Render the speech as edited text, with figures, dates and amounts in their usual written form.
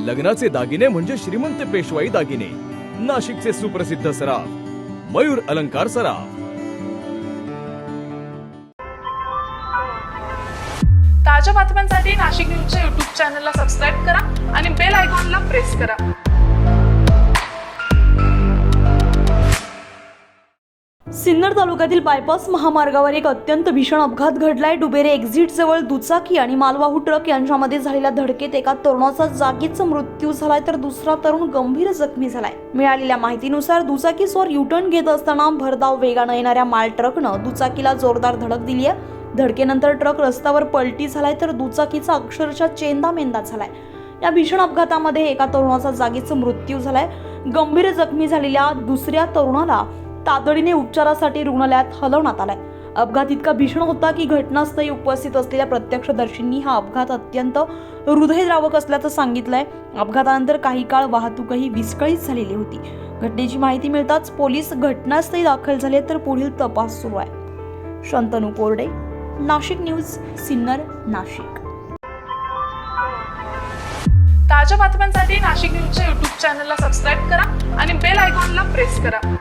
लग्नाचे दागिने म्हणजे श्रीमंत पेशवाई दागिने, नाशिकचे सुप्रसिद्ध सराफ मयूर अलंकार सराफ। ताज्या बातम्यांसाठी नाशिक न्यूजच्या YouTube चॅनलला सबस्क्राईब करा आणि बेल आयकॉनला प्रेस करा। सिन्नर तालुक्यातील बायपास महामार्गावर एक अत्यंत भीषण अपघात घडलाय। डुबेरे एक्झिट जवळ दुचाकी आणि मालवाहू ट्रक यांच्यामध्ये झालेल्या धडकेत एका तरुणाचा जागीच मृत्यू झालाय, तर दुसरा तरुण गंभीर जखमी झालाय। मिळालेल्या माहितीनुसार दुचाकीस्वार युटर्न घेत असताना भरधाव वेगानं येणाऱ्या माल ट्रकनं दुचाकीला जोरदार धडक दिली आहे। धडकेनंतर ट्रक रस्त्यावर पलटी झालाय, तर दुचाकीचा अक्षरशः चेंदामेंदा झालाय। या भीषण अपघातामध्ये एका तरुणाचा जागीच मृत्यू झालाय। गंभीर जखमी झालेल्या दुसऱ्या तरुणाला तातडीने उपचारासाठी रुग्णालयात हलवण्यात आलाय। अपघात इतका भीषण होता की घटनास्थळी उपस्थित असलेल्या प्रत्यक्षदर्शींनी हा अपघात अत्यंत हृदयद्रावक असल्याचं सांगितलंय। अपघातानंतर काही काळ वाहतूकही विस्कळीत झालेली होती। घटनेची माहिती मिळताच पोलीस घटनास्थळी दाखल झाले, तर पुढील तपास सुरू आहे। शंतनू कोरडे, नाशिक न्यूज, सिन्नर, नाशिक। ताज्या बातम्यांसाठी नाशिक न्यूजच्या YouTube चॅनलला सबस्क्राईब करा आणि बेल आयकॉनला प्रेस करा।